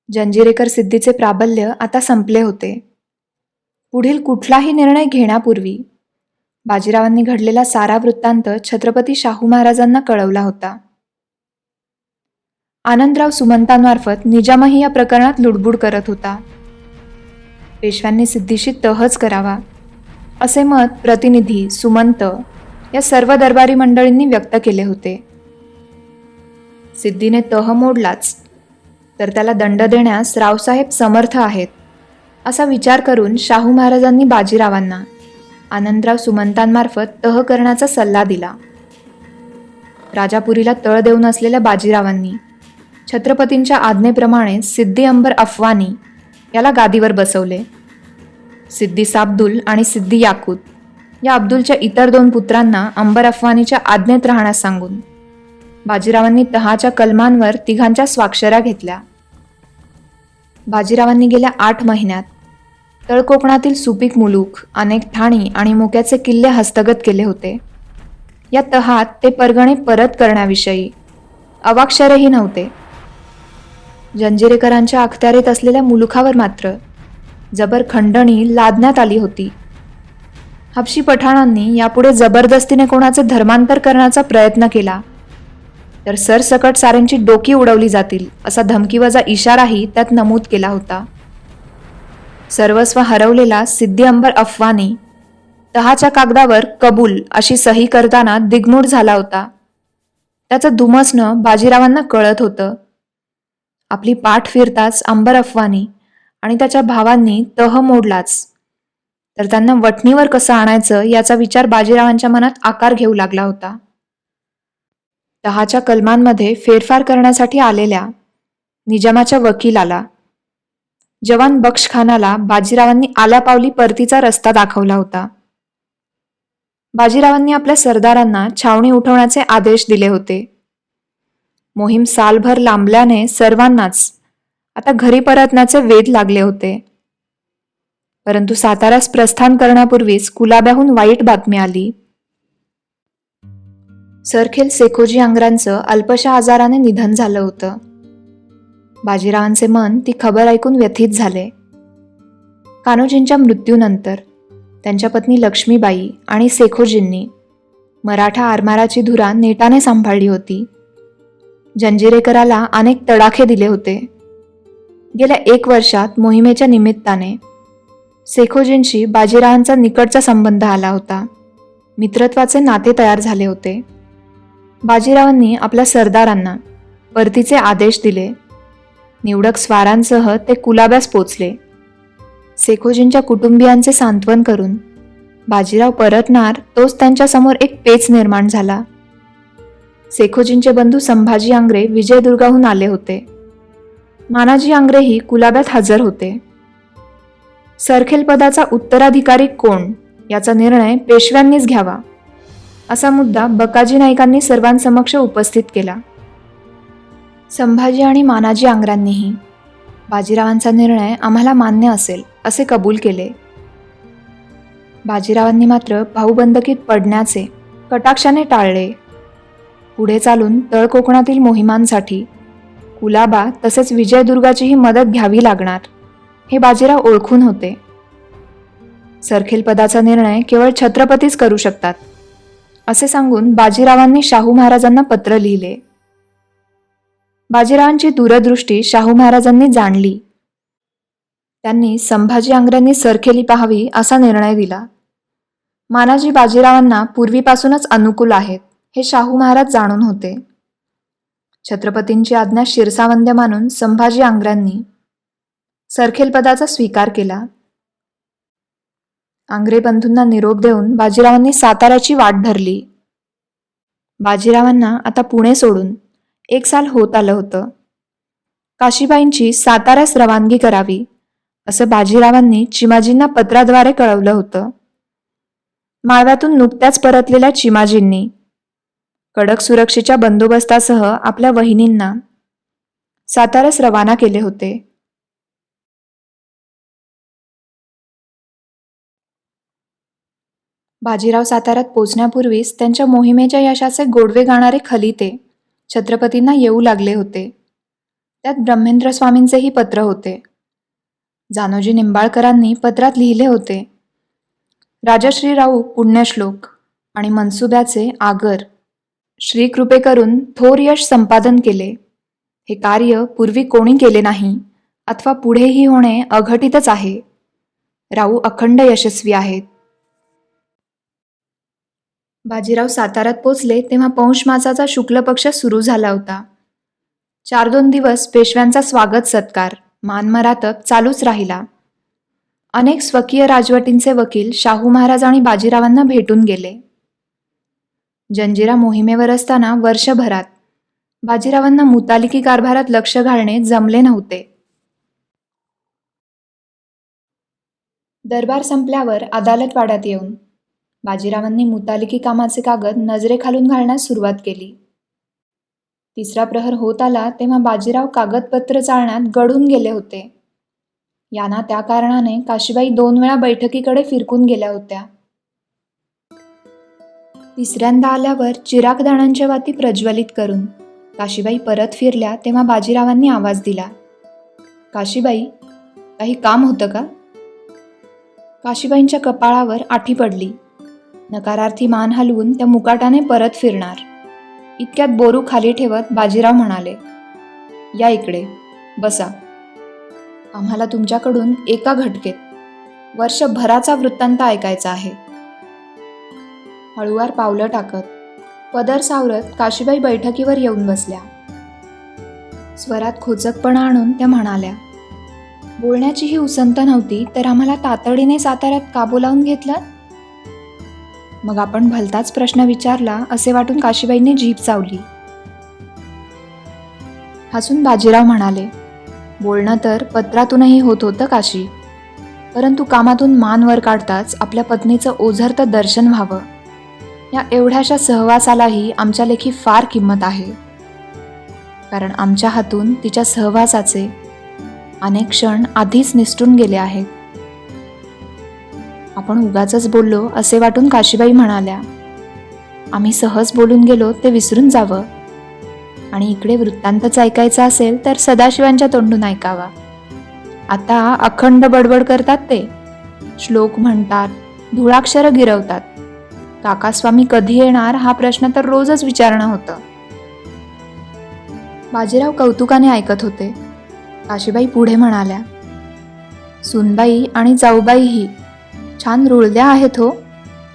जंजिरेकर सिद्धीचे प्राबल्य आता संपले होते. पुढील कुठलाही निर्णय घेण्यापूर्वी बाजीरावांनी घडलेला सारा वृत्तांत छत्रपती शाहू महाराजांना कळवला होता. आनंदराव सुमंतांमार्फत निजामही या प्रकरणात लुडबुड करत होता. पेशव्यांनी सिद्धीशी तहच करावा असे मत प्रतिनिधी, सुमंत या सर्व दरबारी मंडळींनी व्यक्त केले होते. सिद्धीने तह मोडलाच तर त्याला दंड देण्यास रावसाहेब समर्थ आहेत असा विचार करून शाहू महाराजांनी बाजीरावांना आनंदराव सुमंतांमार्फत तह करण्याचा सल्ला दिला. राजापुरीला तळ देऊन असलेल्या बाजीरावांनी छत्रपतींच्या आज्ञेप्रमाणे सिद्दी अंबर अफवानी याला गादीवर बसवले. सिद्दी साब्दुल आणि सिद्दी याकूत या अब्दुलच्या इतर 2 पुत्रांना अंबर अफवानीच्या आज्ञेत राहण्यास सांगून बाजीरावांनी तहाच्या कलमांवर तिघांच्या स्वाक्षऱ्या घेतल्या. बाजीरावांनी गेल्या 8 महिन्यात तळकोकणातील सुपीक मुलूक, अनेक ठाणी आणि मोक्याचे किल्ले हस्तगत केले होते. या तहात ते परगणे परत करण्याविषयी अवाक्षरही नव्हते. जंजिरेकरांच्या अखत्यारीत असलेल्या मुलुखावर मात्र जबर खंडणी लादण्यात आली होती. हबशी पठाणांनी यापुढे जबरदस्तीने कोणाचे धर्मांतर करण्याचा प्रयत्न केला तर सरसकट साऱ्यांची डोकी उडवली जातील असा धमकीवजा इशाराही त्यात नमूद केला होता. सर्वस्व हरवलेला सिद्दी अंबर अफवानी तहाच्या कागदावर कबूल अशी सही करताना दिग्मूढ झाला होता. त्याचं धुमसणं बाजीरावांना कळत होतं. आपली पाठ फिरताच अंबर अफवानी आणि त्याच्या भावांनी तह मोडलाच तर त्यांना वठणीवर कसं आणायचं याचा विचार बाजीरावांच्या मनात आकार घेऊ लागला होता. तहाच्या कलमांमध्ये फेरफार करण्यासाठी आलेल्या निजामाच्या वकिलाला, जवान बख्शखानाला बाजीरावांनी आल्यापावली परतीचा रस्ता दाखवला होता. बाजीरावांनी आपल्या सरदारांना छावणी उठवण्याचे आदेश दिले होते. मोहीम सालभर लांबल्याने सर्वांनाच आता घरी परतण्याचे वेध लागले होते. परंतु साताऱ्यास प्रस्थान करण्यापूर्वीच कुलाब्याहून वाईट बातमी आली. सरखेल सेखोजी आंग्रांचं अल्पशा आजाराने निधन झालं होतं. बाजीरावांचे मन ती खबर ऐकून व्यथित झाले. कान्होजींच्या मृत्यूनंतर त्यांच्या पत्नी लक्ष्मीबाई आणि सेखोजींनी मराठा आरमाराची धुरा नेटाने सांभाळली होती. जंजिरेकराला अनेक तडाखे दिले होते. गेल्या 1 वर्षात मोहिमेच्या निमित्ताने सेखोजींशी बाजीरावांचा निकटचा संबंध आला होता. मित्रत्वाचे नाते तयार झाले होते. बाजीरावांनी आपल्या सरदारांना परतीचे आदेश दिले. निवडक स्वारांसह ते कुलाब्यास पोचले. सेखोजींच्या कुटुंबियांचे सांत्वन करून बाजीराव परतणार तोच त्यांच्यासमोर एक पेच निर्माण झाला. सेखोजींचे बंधू संभाजी आंग्रे विजयदुर्गाहून आले होते. मानाजी आंग्रेही कुलाब्यात हजर होते. सरखेल पदाचा उत्तराधिकारी कोण याचा निर्णय पेशव्यांनीच घ्यावा असा मुद्दा बकाजी नाईकांनी सर्वांसमक्ष उपस्थित केला. संभाजी आणि मानाजी आंग्र्यांनीही बाजीरावांचा निर्णय आम्हाला मान्य असेल असे कबूल केले. बाजीरावांनी मात्र भाऊबंदकीत पडण्याचे कटाक्षाने टाळले. पुढे चालून तळ कोकणातील मोहिमांसाठी कुलाबा तसेच विजयदुर्गाचीही मदत घ्यावी लागणार हे बाजीराव ओळखून होते. सरखेल पदाचा निर्णय केवळ छत्रपतीच करू शकतात असे सांगून बाजीरावांनी शाहू महाराजांना पत्र लिहिले. बाजीरावांची दूरदृष्टी शाहू महाराजांनी जाणली. त्यांनी संभाजी आंग्र्यांनी सरखेली पाहावी असा निर्णय दिला. मानाजी बाजीरावांना पूर्वीपासूनच अनुकूल आहेत हे शाहू महाराज जाणून होते. छत्रपतींची आज्ञा शिरसावंद्य मानून संभाजी आंग्र्यांनी सरखेल पदाचा स्वीकार केला. आंग्रे बंधूंना निरोप देऊन बाजीरावांनी साताऱ्याची वाट धरली. बाजीरावांना आता पुणे सोडून 1 साल होत आलं होतं. काशीबाईंची साताऱ्यास रवानगी करावी असं बाजीरावांनी चिमाजींना पत्राद्वारे कळवलं होतं. माळव्यातून नुकत्याच परतलेल्या चिमाजींनी कडक सुरक्षेच्या बंदोबस्तासह आपल्या वहिनींना साताऱ्यास रवाना केले होते. बाजीराव साताऱ्यात पोचण्यापूर्वीच त्यांच्या मोहिमेच्या यशाचे गोडवे गाणारे खलिते छत्रपतींना येऊ लागले होते. त्यात ब्रह्मेंद्र स्वामींचेही पत्र होते. जानोजी निंबाळकरांनी पत्रात लिहिले होते, राजश्री राऊ पुण्यश्लोक आणि मनसुब्याचे आगर श्रीकृपे करून थोर यश संपादन केले. हे कार्य पूर्वी कोणी केले नाही अथवा पुढेही होणे अघटितच आहे. राऊ अखंड यशस्वी आहेत. बाजीराव साताऱ्यात पोचले तेव्हा पौष मासाचा शुक्ल पक्ष सुरू झाला होता. 4-2 दिवस पेशव्यांचा स्वागत सत्कार मानमरातब चालूच राहिला. अनेक स्वकीय राजवटींचे वकील शाहू महाराज आणि बाजीरावांना भेटून गेले. जंजिरा मोहिमेवर असताना वर्षभरात बाजीरावांना मुतालिकी कारभारात लक्ष घालणे जमले नव्हते. दरबार संपल्यावर अदालतवाड्यात येऊन बाजीरावांनी मुतालिकी कामाचे कागद नजरेखालून घालण्यास सुरुवात केली. 3रा प्रहर होत आला तेव्हा बाजीराव कागदपत्र चाळण्यात गढून गेले होते. यांना त्या कारणाने काशीबाई 2 वेळा बैठकीकडे फिरकून गेल्या होत्या. 3ऱ्यांदा आल्यावर चिरागदाणांच्या वाती प्रज्वलित करून काशीबाई परत फिरल्या तेव्हा बाजीरावांनी आवाज दिला, काशीबाई, काही काम होतं का? काशीबाईंच्या कपाळावर आठी पडली. नकारार्थी मान हलवून त्या मुकाटाने परत फिरणार. इतक्यात बोरू खाली ठेवत बाजीराव म्हणाले, या इकडे बसा. आम्हाला तुमच्याकडून एका घटकेत वर्षभराचा वृत्तांत ऐकायचा आहे. हळुवार पावलं टाकत पदर सावरत काशीबाई बैठकीवर येऊन बसल्या. स्वरात खोचकपणा आणून त्या म्हणाल्या, बोलण्याचीही उसंत नव्हती तर आम्हाला तातडीने साताऱ्यात का बोलावून घेतलं? मग आपण भलताच प्रश्न विचारला असे वाटून काशीबाईंनी जीभ चावली. हसून बाजीराव म्हणाले, बोलणं तर पत्रातूनही होत होतं काशी, परंतु कामातून मान वर काढताच आपल्या पत्नीचं ओझरतं दर्शन व्हावं या एवढ्याशा सहवासालाही आमच्या लेखी फार किंमत आहे. कारण आमच्या हातून तिच्या सहवासाचे अनेक क्षण आधीच निसटून गेले आहेत. आपण उगाचच बोललो असे वाटून काशीबाई म्हणाल्या, आम्ही सहज बोलून गेलो ते विसरून जावं आणि इकडे वृत्तांतच ऐकायचा असेल तर सदाशिवांच्या तोंडून ऐकावा. आता अखंड बडबड करतात ते, श्लोक म्हणतात, धुळाक्षर गिरवतात. काकास्वामी कधी येणार हा प्रश्न तर रोजच विचारणं होतं. बाजीराव कौतुकाने ऐकत होते. काशीबाई पुढे म्हणाल्या, सुनबाई आणि जाऊबाईही छान रुळल्या आहेत हो.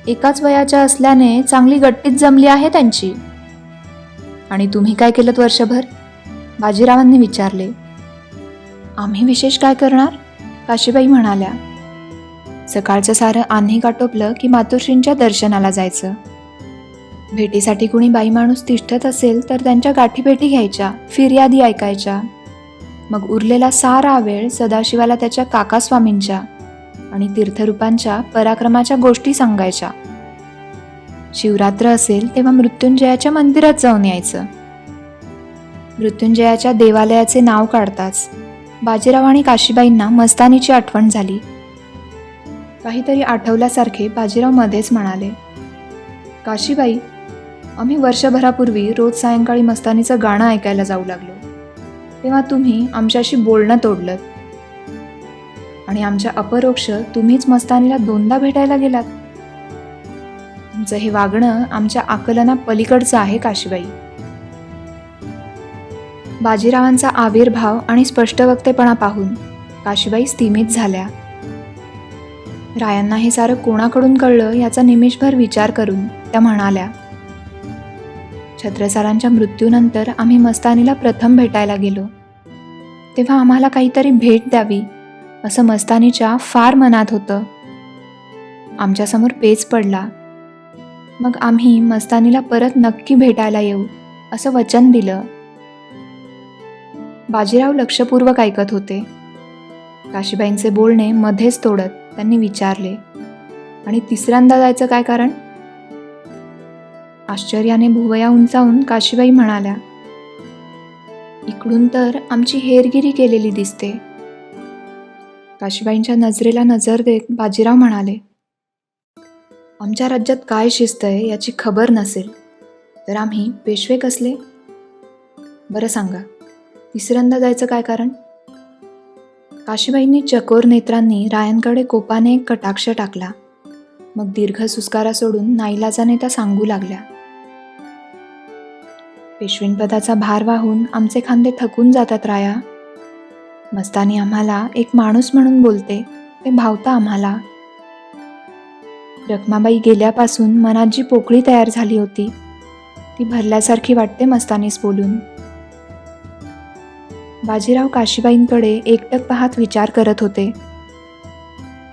एकाच वयाच्या असल्याने चांगली गट्टीत जमली आहे त्यांची. आणि तुम्ही काय केलं वर्षभर? बाजीरावांनी विचारले. आम्ही विशेष काय करणार? काशीबाई म्हणाल्या. सकाळचं सारं आन्ही काटोपलं की मातोश्रींच्या दर्शनाला जायचं. भेटीसाठी कुणी बाई माणूस तिष्ठत असेल तर त्यांच्या गाठीभेटी घ्यायच्या, फिर्यादी ऐकायच्या. मग उरलेला सारा वेळ सदाशिवाला त्याच्या काकास्वामींच्या आणि तीर्थरूपांच्या पराक्रमाच्या गोष्टी सांगायच्या. शिवरात्र असेल तेव्हा मृत्युंजयाच्या मंदिरात जाऊन यायचं. मृत्युंजयाच्या देवालयाचे नाव काढताच बाजीराव आणि काशीबाईंना मस्तानीची आठवण झाली. काहीतरी आठवल्यासारखे बाजीराव मध्येच म्हणाले, काशीबाई, आम्ही वर्षभरापूर्वी रोज सायंकाळी मस्तानीचं गाणं ऐकायला जाऊ लागलो, तेव्हा तुम्ही आमच्याशी बोलणं तोडलं आणि आमच्या अपरोक्ष तुम्हीच मस्तानीला 2दा भेटायला गेलात. तुमचं हे वागणं आमच्या आकलना पलीकडचं आहे काशीबाई. बाजीरावांचा आविर्भाव आणि स्पष्ट वक्तेपणा पाहून काशीबाई स्तिमित झाल्या. रायांना हे सारं कोणाकडून कळलं याचा निमिषभर विचार करून त्या म्हणाल्या, छत्रसालांच्या मृत्यूनंतर आम्ही मस्तानीला प्रथम भेटायला गेलो, तेव्हा आम्हाला काहीतरी भेट द्यावी असं मस्तानीच्या फार मनात होतं. आमच्यासमोर पेच पडला. मग आम्ही मस्तानीला परत नक्की भेटायला येऊ असं वचन दिलं. बाजीराव लक्षपूर्वक ऐकत होते. काशीबाईंचे बोलणे मध्येच तोडत त्यांनी विचारले, आणि तिसऱ्यांदा जायचं काय कारण? आश्चर्याने भुवया उंचावून काशीबाई म्हणाल्या, इकडून तर आमची हेरगिरी केलेली दिसते. काशीबाईंच्या नजरेला नजर देत बाजीराव म्हणाले, आमच्या राज्यात काय शिस्त आहे याची खबर नसेल तर आम्ही पेशवे कसले? बरं सांगा, तिसऱ्यांदा जायचं काय कारण? काशीबाईंनी चकोर नेत्रांनी रायांकडे कोपाने एक कटाक्ष टाकला. मग दीर्घ सुस्कारा सोडून नाईलाजाने त्या सांगू लागल्या, पेशवींपदाचा भार वाहून आमचे खांदे थकून जातात राया. मस्तानी आम्हाला एक माणूस म्हणून बोलते, ते भावतं आम्हाला. रखमाबाई गेल्यापासून मनात जी पोकळी तयार झाली होती ती भरल्यासारखी वाटते मस्तानीस बोलून. बाजीराव काशीबाईंकडे एकटक पाहत विचार करत होते.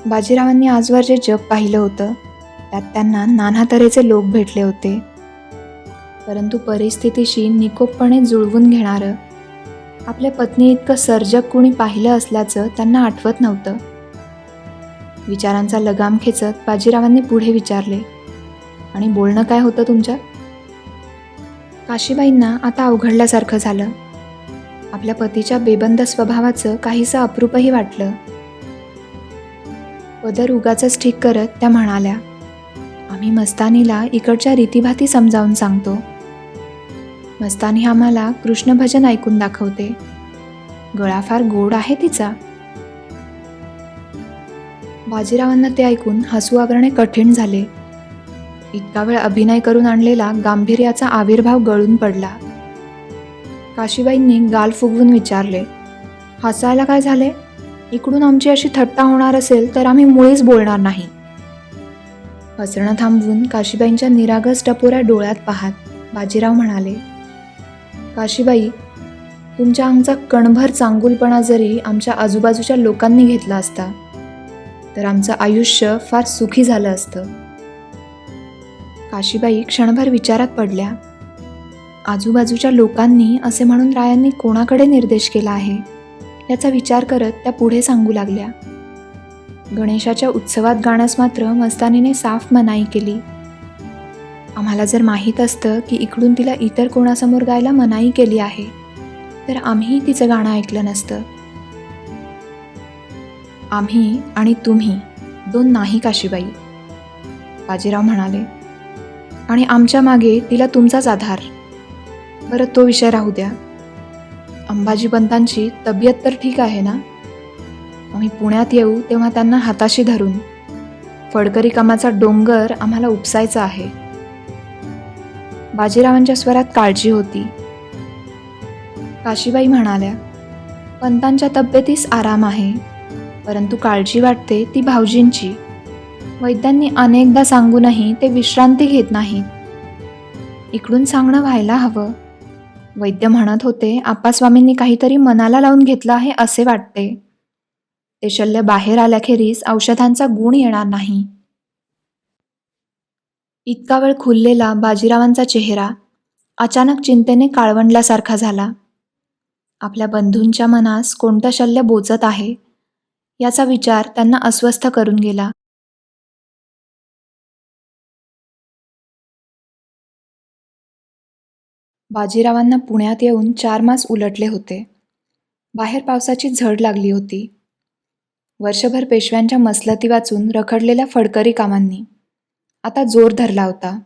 बाजीरावांनी आजवर जे जग पाहिलं होतं त्यात त्यांना नाना तऱ्हेचे लोक भेटले होते, परंतु परिस्थितीशी निकोपपणे जुळवून घेणारं आपल्या पत्नी इतकं सर्जक कुणी पाहिलं असल्याचं त्यांना आठवत नव्हतं. विचारांचा लगाम खेचत बाजीरावांनी पुढे विचारले, आणि बोलणं काय होतं तुमच्यात? काशीबाईंना आता अवघडल्यासारखं झालं. आपल्या पतीच्या बेबंद स्वभावाचं काहीसं अप्रूपही वाटलं. पदर उगाचच ठीक करत त्या म्हणाल्या, आम्ही मस्तानीला इकडच्या रीतीभाती समजावून सांगतो. मस्तानी आम्हाला कृष्ण भजन ऐकून दाखवते. गळा फार गोड आहे तिचा. बाजीरावांना ते ऐकून हसू आवरणे कठीण झाले. इतका वेळ अभिनय करून आणलेला गांभीर्याचा आविर्भाव गळून पडला. काशीबाईंनी गाल फुगवून विचारले, हसायला काय झाले? इकडून आमची अशी थट्टा होणार असेल तर आम्ही मुळीच बोलणार नाही. हसणं थांबवून काशीबाईंच्या निरागस टपोऱ्या डोळ्यात पाहत बाजीराव म्हणाले, काशीबाई, तुमच्या अंगचा कणभर चांगुलपणा जरी आमच्या आजूबाजूच्या लोकांनी घेतला असता तर आमचं आयुष्य फार सुखी झालं असतं. काशीबाई क्षणभर विचारात पडल्या. आजूबाजूच्या लोकांनी असे म्हणून रायांनी कोणाकडे निर्देश केला आहे याचा विचार करत त्या पुढे सांगू लागल्या. गणेशाच्या उत्सवात गाण्यास मात्र मस्तानीने साफ मनाई केली. आम्हाला जर माहीत असतं की इकडून तिला इतर कोणासमोर गायला मनाई केली आहे तर आम्ही तिचं गाणं ऐकलं नसतं. आम्ही आणि तुम्ही दोन नाही काशीबाई, बाजीराव म्हणाले, आणि आमच्या मागे तिला तुमचाच आधार. बरं, तो विषय राहू द्या. अंबाजी पंतांची तब्येत तर ठीक आहे ना? आम्ही पुण्यात येऊ तेव्हा त्यांना हाताशी धरून फडकरी कामाचा डोंगर आम्हाला उपसायचा आहे. बाजीरावांच्या स्वरात काळजी होती. काशीबाई म्हणाल्या, पंतांच्या तब्येतीस आराम आहे, परंतु काळजी वाटते ती भाऊजींची. वैद्यांनी अनेकदा सांगूनही ते विश्रांती घेत नाहीत. इकडून सांगणं व्हायला हवं. वैद्य म्हणत होते आप्पास्वामींनी काहीतरी मनाला लावून घेतलं आहे असे वाटते. ते शल्य बाहेर आल्याखेरीज औषधांचा गुण येणार नाही. इतका वेळ खुललेला बाजीरावांचा चेहरा अचानक चिंतेने काळवंडल्यासारखा झाला. आपल्या बंधूंच्या मनास कोणतं शल्य बोचत आहे याचा विचार त्यांना अस्वस्थ करून गेला. बाजीरावांना पुण्यात येऊन 4 मास उलटले होते. बाहेर पावसाची झड लागली होती. वर्षभर पेशव्यांच्या मसलती वाचून रखडलेल्या फडकरी कामांनी आता जोर धरला होता.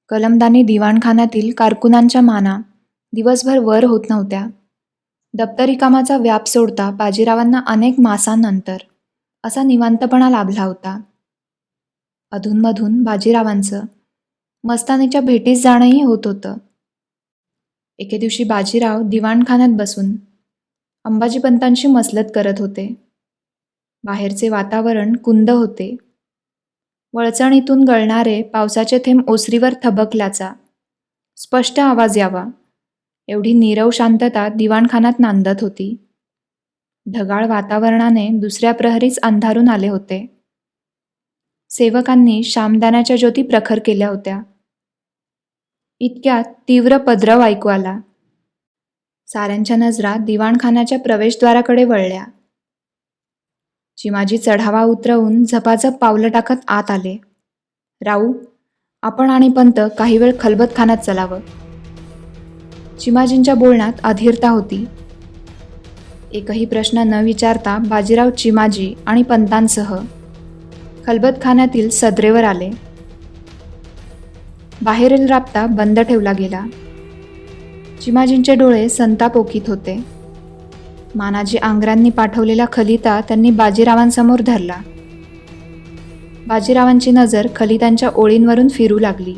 कलमदानी दिवाणखान्यातील कारकुनांच्या माना दिवसभर वर होत नव्हत्या. दप्तरी कामाचा व्याप सोडता बाजीरावांना अनेक मासांनंतर असा निवांतपणा लाभला होता. अधूनमधून बाजीरावांचं मस्तानीच्या भेटीस जाणंही होत होतं. एके दिवशी बाजीराव दिवाणखान्यात बसून अंबाजीपंतांशी मसलत करत होते. बाहेरचे वातावरण कुंद होते. वळचणीतून गळणारे पावसाचे थेंब ओसरीवर थबकल्याचा स्पष्ट आवाज यावा एवढी नीरव शांतता दिवाणखान्यात नांदत होती. ढगाळ वातावरणाने दुसऱ्या प्रहरीच अंधारून आले होते. सेवकांनी शामदानाच्या ज्योती प्रखर केल्या होत्या. इतक्यात तीव्र पदरव ऐकू आला. साऱ्यांच्या नजरा दिवाणखान्याच्या प्रवेशद्वाराकडे वळल्या. चिमाजी चढावा उतरवून झपाझप पावलं टाकत आत आले. राऊ, आपण आणि पंत काही वेळ खलबतखान्यात चलावं. चिमाजींच्या बोलण्यात अधीरता होती. एकही प्रश्न न विचारता बाजीराव चिमाजी आणि पंतांसह खलबतखान्यातील सदरेवर आले. बाहेरील राबता बंद ठेवला गेला. चिमाजींचे डोळे संताप ओकीत होते. मानाजी आंग्र्यांनी पाठवलेला खलिता त्यांनी बाजीरावांसमोर धरला. बाजीरावांची नजर खलितांच्या ओळींवरून फिरू लागली.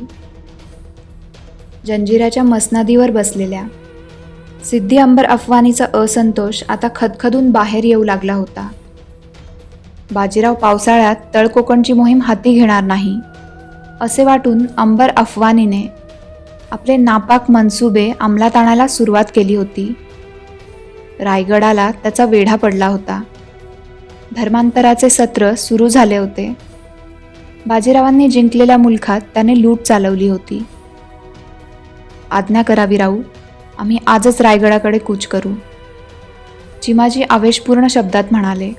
जंजिऱ्याच्या मसनादीवर बसलेल्या सिद्दी अंबर अफवानीचा असंतोष आता खदखदून बाहेर येऊ लागला होता. बाजीराव पावसाळ्यात तळकोकणची मोहीम हाती घेणार नाही असे वाटून अंबर अफवानीने आपले नापाक मनसुबे अंमलात आणायला सुरुवात केली होती. रायगडाला त्याचा वेढा पडला होता. धर्मांतराचे सत्र सुरू झाले होते. बाजीरावांनी जिंकलेल्या मुलखात त्याने लूट चालवली होती. आज्ञा करावी राऊ, आम्ही आजच रायगडाकडे कूच करू, चिमाजी आवेशपूर्ण शब्दात म्हणाले.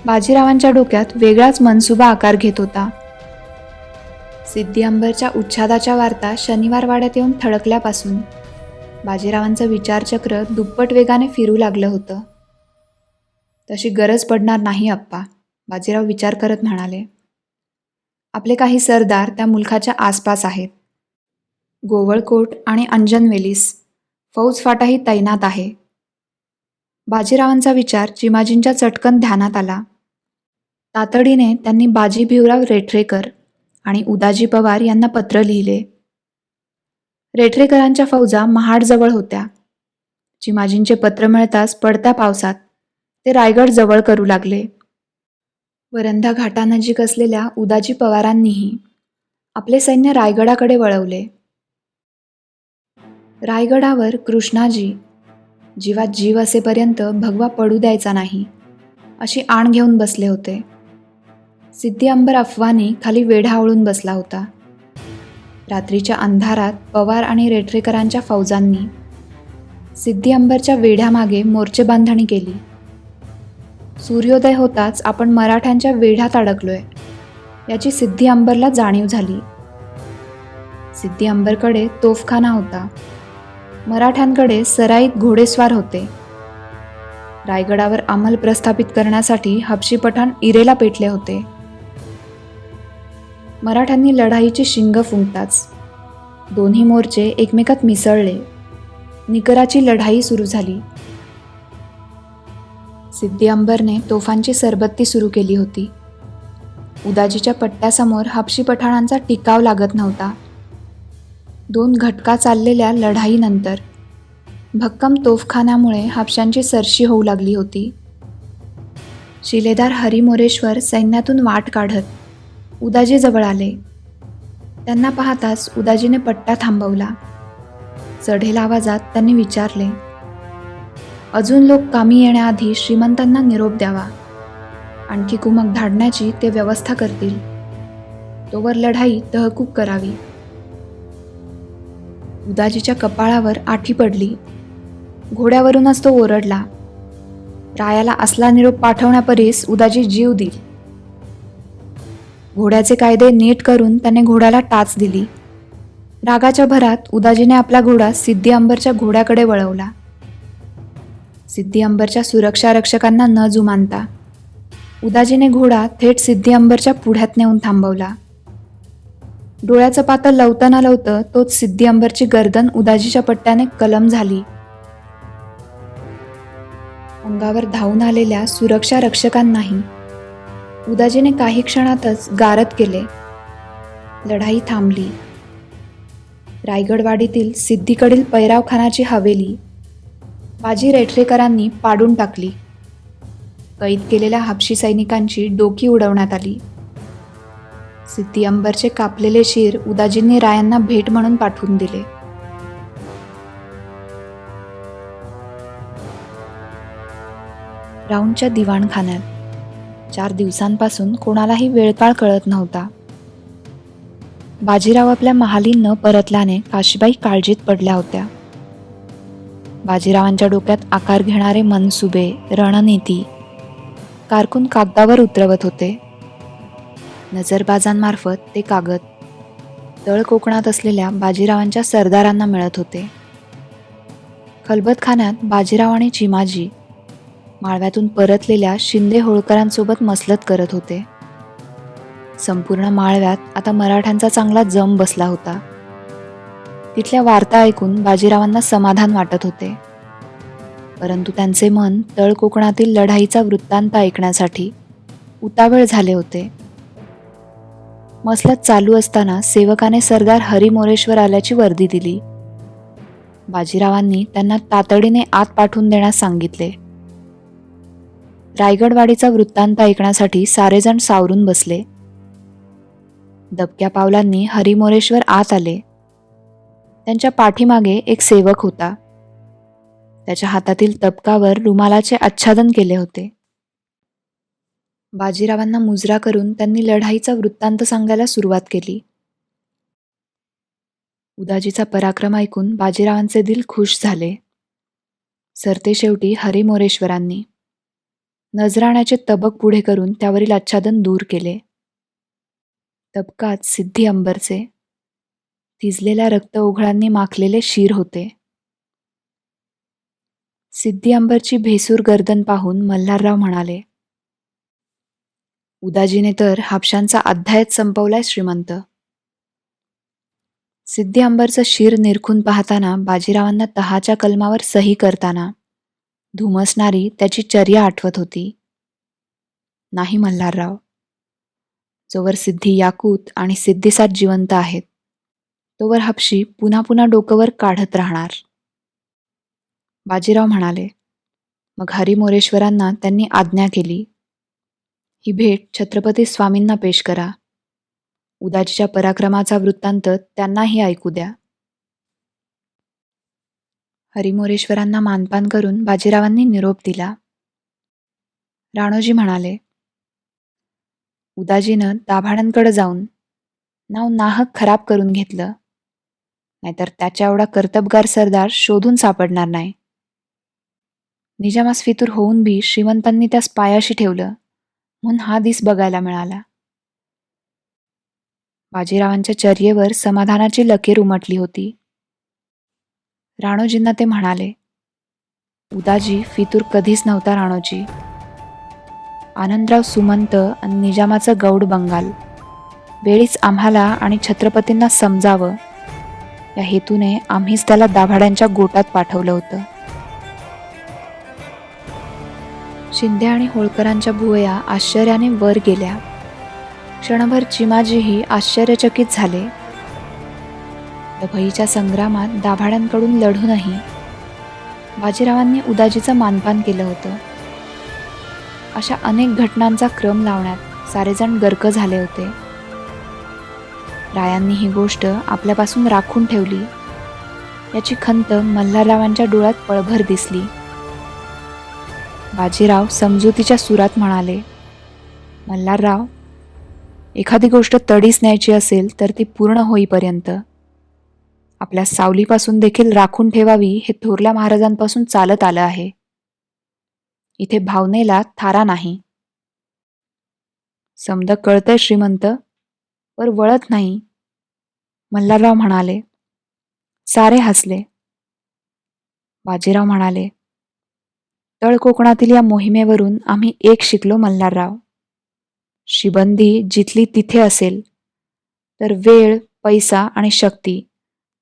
बाजीरावांच्या डोक्यात वेगळाच मनसुबा आकार घेत होता. सिद्दी अंबरच्या उच्छादाच्या वार्ता शनिवार वाड्यात येऊन थडकल्यापासून बाजीरावांचं विचारचक्र दुप्पट वेगाने फिरू लागलं होतं. तशी गरज पडणार नाही अप्पा, बाजीराव विचार करत म्हणाले. आपले काही सरदार त्या मुलखाच्या आसपास आहेत. गोवळकोट आणि अंजनवेलीस फौज फाटाही तैनात आहे. बाजीरावांचा विचार चिमाजींच्या चटकन ध्यानात आला. तातडीने त्यांनी बाजी भिवराव रेठरेकर आणि उदाजी पवार यांना पत्र लिहिले. रेठरेकरांच्या फौजा महाडजवळ होत्या. चिमाजींचे पत्र मिळताच पडत्या पावसात ते रायगड जवळ करू लागले. वरंधा घाटानजीक असलेल्या उदाजी पवारांनीही आपले सैन्य रायगडाकडे वळवले. रायगडावर कृष्णाजी जीवात जीव असेपर्यंत भगवा पडू द्यायचा नाही अशी आण घेऊन बसले होते. सिद्दी अंबर अफवानी खाली वेढा आवळून बसला होता. रात्रीच्या अंधारात पवार आणि रेठरेकरांच्या फौजांनी सिद्दी अंबरच्या वेढ्यामागे मोर्चे बांधणी केली. सूर्योदय होताच आपण मराठ्यांच्या वेढ्यात अडकलोय याची सिद्दी अंबरला जाणीव झाली. सिद्दी अंबरकडे तोफखाना होता. मराठ्यांकडे सराईत घोडेस्वार होते. रायगडावर अंमल प्रस्थापित करण्यासाठी हबशी पठाण इरेला पेटले होते. मराठ्यांनी लढाईची शिंग फुंकताच दोन्ही मोर्चे एकमेकात मिसळले. निकराची लढाई सुरू झाली. सिद्दी अंबरने तोफांची सरबत्ती सुरू केली होती. उदाजीच्या पट्ट्यासमोर हबशी पठाणांचा टिकाव लागत नव्हता. 2 घटका चाललेल्या लढाईनंतर भक्कम तोफखान्यामुळे हापशांची सरशी होऊ लागली होती. शिलेदार हरिमोरेश्वर सैन्यातून वाट काढत उदाजी जवळ आले. त्यांना पाहताच उदाजीने पट्टा थांबवला. चढेल आवाजात त्यांनी विचारले, अजून लोक कामी येण्याआधी श्रीमंतांना निरोप द्यावा. आणखी कुमक धाडण्याची ते व्यवस्था करतील. तोवर लढाई तहकूब करावी. उदाजीच्या कपाळावर आठी पडली. घोड्यावरूनच तो ओरडला, रायाला असला निरोप पाठवण्यापरीस उदाजी जीव देईल. घोड्याचे कायदे नीट करून त्याने घोड्याला टाच दिली. रागाच्या भरात उदाजीने आपला घोडा सिद्धी अंबरच्या घोड्याकडे वळवला. सिद्धी अंबरच्या सुरक्षा रक्षकांना न जुमानता उदाजीने घोडा थेट सिद्धी अंबरच्या पुढ्यात नेऊन थांबवला. डोळ्याचं पातळ लवताना लवतं तोच सिद्धी अंबरची गर्दन उदाजीच्या पट्ट्याने कलम झाली. अंगावर धावून आलेल्या सुरक्षा रक्षकांनाही उदाजीने काही क्षणातच गारद केले. लढाई थांबली. रायगडवाडीतील सिद्धीकडील पैरावखानाची हवेली बाजी रेठरेकरांनी पाडून टाकली. कैद केलेल्या हाबशी सैनिकांची डोकी उडवण्यात आली. सिद्धी अंबरचे कापलेले शीर उदाजींनी रायांना भेट म्हणून पाठवून दिले. राऊंडच्या दिवाणखान्यात 4 दिवसांपासून कोणालाही वेळकाळ कळत नव्हता. बाजीराव आपल्या महाली न परतल्याने काशीबाई काळजीत पडल्या होत्या. बाजीरावांच्या डोक्यात आकार घेणारे मनसुबे, रणनीती कारकून कागदावर उतरवत होते. नजरबाजांमार्फत ते कागद तळ कोकणात असलेल्या बाजीरावांच्या सरदारांना मिळत होते. खलबतखान्यात बाजीराव आणि चिमाजी माळव्यातून परतलेल्या शिंदे होळकरांसोबत मसलत करत होते. संपूर्ण माळव्यात आता मराठ्यांचा चांगला जम बसला होता. तिथल्या वार्ता ऐकून बाजीरावांना समाधान वाटत होते, परंतु त्यांचे मन तळ कोकणातील लढाईचा वृत्तांत ऐकण्यासाठी उतावळ झाले होते. मसलत चालू असताना सेवकाने सरदार हरी मोरेश्वर आल्याची वर्दी दिली. बाजीरावांनी त्यांना तातडीने आत पाठवून देण्यास सांगितले. रायगडवाडीचा वृत्तांत ऐकण्यासाठी सारेजण सावरून बसले. दबक्या पावलांनी हरी मोरेश्वर आत आले. त्यांच्या पाठीमागे एक सेवक होता. त्याच्या हातातील तबकावर रुमालाचे आच्छादन केले होते. बाजीरावांना मुजरा करून त्यांनी लढाईचा वृत्तांत सांगायला सुरुवात केली. उदाजीचा पराक्रम ऐकून बाजीरावांचे दिल खुश झाले. सरते शेवटी हरी मोरेश्वरांनी नजराण्याचे तबक पुढे करून त्यावरील आच्छादन दूर केले. तबकात सिद्धी अंबरचे थिजलेल्या रक्त ओघळांनी माखलेले शीर होते. सिद्धी अंबरची भेसूर गर्दन पाहून मल्हारराव म्हणाले, उदाजीने तर हापशांचा अध्यायच संपवलाय श्रीमंत. सिद्धी अंबरचं शीर निरखून पाहताना बाजीरावांना तहाच्या कलमावर सही करताना धुमसणारी त्याची चर्या आठवत होती. नाही मल्हारराव, जोवर सिद्धी याकूत आणि सिद्धीसात जिवंत आहेत तोवर हापशी पुन्हा पुन्हा डोकंवर काढत राहणार. बाजीराव म्हणाले. मग हरी मोरेश्वरांना त्यांनी आज्ञा केली, ही भेट छत्रपती स्वामींना पेश करा. उदाजीच्या पराक्रमाचा वृत्तांत त्यांनाही ऐकू द्या. हरी मोरेश्वरांना मानपान करून बाजीरावांनी निरोप दिला. राणोजी म्हणाले, उदाजीनं दाभाड्यांकडे जाऊन नाव नाहक खराब करून घेतलं, नाहीतर त्याच्या एवढा कर्तबगार सरदार शोधून सापडणार नाही. निजामास फितूर होऊन बी श्रीमंतांनी त्यास पायाशी ठेवलं म्हणून हा दिस बघायला मिळाला. बाजीरावांच्या चर्येवर समाधानाची लकीर उमटली होती. राणोजींना ते म्हणाले, उदाजी फितूर कधीच नव्हता राणोजी. आनंदराव सुमंत आणि निजामाचं गौड बंगाल वेळीच आम्हाला आणि छत्रपतींना समजावं या हेतूने आम्हीच त्याला दाभाड्यांच्या गोटात पाठवलं होतं. शिंदे आणि होळकरांच्या भुवया आश्चर्याने वर गेल्या. क्षणभर चिमाजीही आश्चर्यचकित झाले. भईच्या संग्रामात दाभाड्यांकडून लढूनही बाजीरावांनी उदाजीचं मानपान केलं होतं. अशा अनेक घटनांचा क्रम लावण्यात सारेजण गर्क झाले होते. रायांनी ही गोष्ट आपल्यापासून राखून ठेवली याची खंत मल्हाररावांच्या डोळ्यात पळभर दिसली. बाजीराव समजुतीच्या सुरात म्हणाले, मल्हारराव, एखादी गोष्ट तडीस न्यायची असेल तर ती पूर्ण होईपर्यंत आपल्या सावलीपासून देखील राखून ठेवावी हे थोरल्या महाराजांपासून चालत आलं आहे. इथे भावनेला थारा नाही. समद कळतंय श्रीमंत, वर वळत नाही. मल्हारराव म्हणाले. सारे हसले. बाजीराव म्हणाले, तळ कोकणातील या मोहिमेवरून आम्ही एक शिकलो मल्हारराव. शिबंदी जिथली तिथे असेल तर वेळ, पैसा आणि शक्ती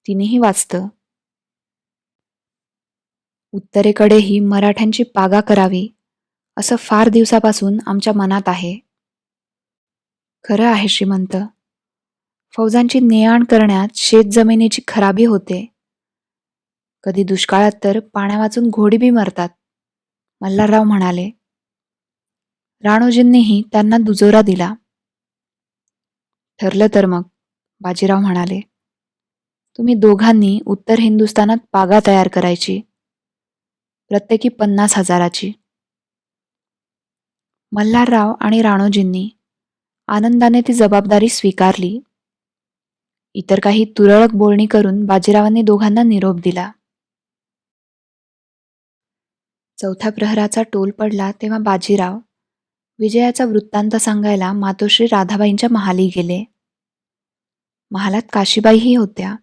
तिन्ही वाचतं. उत्तरेकडेही मराठ्यांची पागा करावी असं फार दिवसापासून आमच्या मनात आहे. खरं आहे श्रीमंत. फौजांची ने-आण करण्यात शेतजमिनीची खराबी होते. कधी दुष्काळात तर पाण्या वाचून घोडी बी मरतात, मल्हारराव म्हणाले. राणोजींनीही त्यांना दुजोरा दिला. ठरलं तर मग, बाजीराव म्हणाले. तुम्ही दोघांनी उत्तर हिंदुस्थानात पागा तयार करायची, प्रत्येकी 50,000ची. मल्हारराव आणि राणोजींनी आनंदाने ती जबाबदारी स्वीकारली. इतर काही तुरळक बोलणी करून बाजीरावांनी दोघांना निरोप दिला. चौथ्या प्रहराचा टोल पडला तेव्हा बाजीराव विजयाचा वृत्तांत सांगायला मातोश्री राधाबाईंच्या महाली गेले. महालात काशीबाईही होत्या.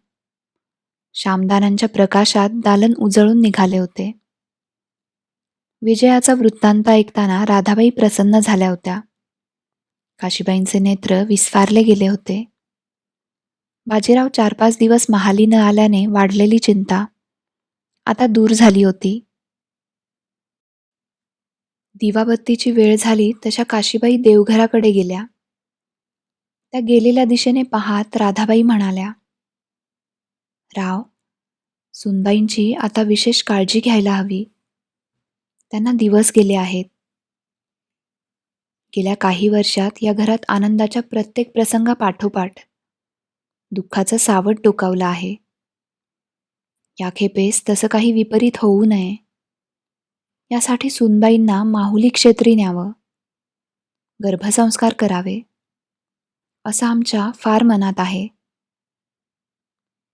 शामदानांच्या प्रकाशात दालन उजळून निघाले होते. विजयाचा वृत्तांत ऐकताना राधाबाई प्रसन्न झाल्या होत्या. काशीबाईंचे नेत्र विस्फारले गेले होते. बाजीराव 4-5 दिवस महाली न आल्याने वाढलेली चिंता आता दूर झाली होती. दिवाबत्तीची वेळ झाली तशा काशीबाई देवघराकडे गेल्या. त्या गेलेल्या दिशेने पाहत राधाबाई म्हणाल्या, राव, सुनबाईंची आता विशेष काळजी घ्यायला हवी. त्यांना दिवस गेले आहेत. गेल्या काही वर्षात या घरात आनंदाच्या प्रत्येक प्रसंगापाठोपाठ दुःखाचं सावट डोकावलं आहे. या खेपेस तसं काही विपरीत होऊ नये यासाठी सुनबाईंना माहुली क्षेत्री न्यावं, गर्भसंस्कार करावे असं आमच्या फार मनात आहे.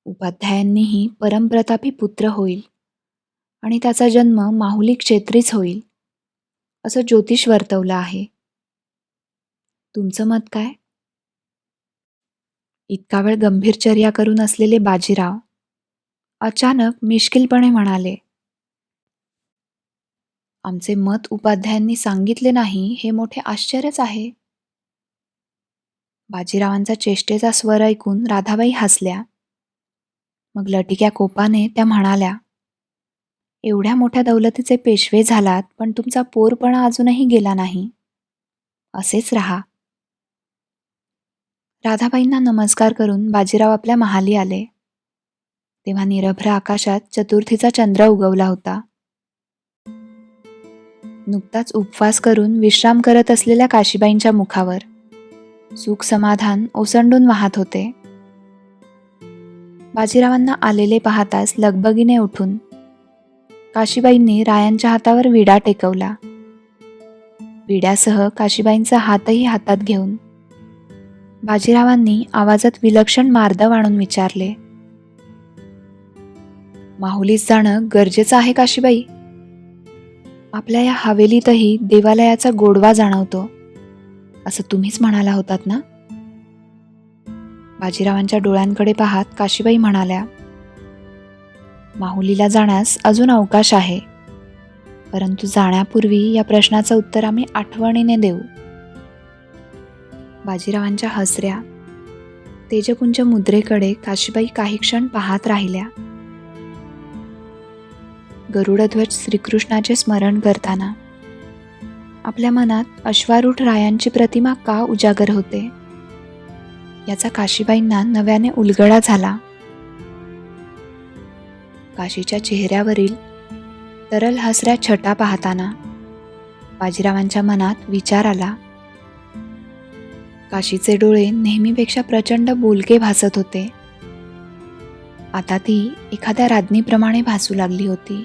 उपाध्यायांनीही परमप्रतापी पुत्र होईल आणि त्याचा जन्म माहुली क्षेत्रीच होईल असं ज्योतिष वर्तवलं आहे. तुमचं मत काय? इतका वेळ गंभीरचर्या करून असलेले बाजीराव अचानक मिश्किलपणे म्हणाले, आमचे मत उपाध्यायांनी सांगितले नाही हे मोठे आश्चर्यच आहे. बाजीरावांचा चेष्टेचा स्वर ऐकून राधाबाई हसल्या. मग लटिक्या कोपाने त्या म्हणाल्या, एवढ्या मोठ्या दौलतीचे पेशवे झालात पण तुमचा पोरपणा अजूनही गेला नाही. असेच राहा. राधाबाईंना नमस्कार करून बाजीराव आपल्या महाली आले. तेव्हा निरभ्र आकाशात चतुर्थीचा चंद्र उगवला होता. नुकताच उपवास करून विश्राम करत असलेल्या काशीबाईंच्या मुखावर सुख समाधान ओसंडून वाहत होते. बाजीरावांना आलेले पाहताच लगबगीने उठून काशीबाईंनी रायांच्या हातावर विडा टेकवला. विड्यासह काशीबाईंचा हातही हातात घेऊन बाजीरावांनी आवाजात विलक्षण मार्दव आणून विचारले, माहुलीस जाणं गरजेचं आहे काशीबाई? आपल्या या हवेलीतही देवालयाचा गोडवा जाणवतो असं तुम्हीच म्हणाला होतात ना? बाजीरावांच्या डोळ्यांकडे पाहत काशीबाई म्हणाल्या, माहुलीला जाण्यास अजून अवकाश आहे, परंतु जाण्यापूर्वी या प्रश्नाचं उत्तर आम्ही आठवणीने देऊ. बाजीरावांच्या हसऱ्या तेजपुंज मुद्रेकडे काशीबाई काही क्षण पाहत राहिल्या. गरुडध्वज श्रीकृष्णाचे स्मरण करताना आपल्या मनात अश्वारूढ रायांची प्रतिमा का उजागर होते याचा काशीबाईंना नव्याने उलगडा झाला. काशीच्या चेहऱ्यावरील तरल हसऱ्या छटा पाहताना बाजीरावांच्या मनात विचार आला. काशीचे डोळे नेहमीपेक्षा प्रचंड बोलके भासत होते. आता ती एखाद्या राज्ञीप्रमाणे भासू लागली होती.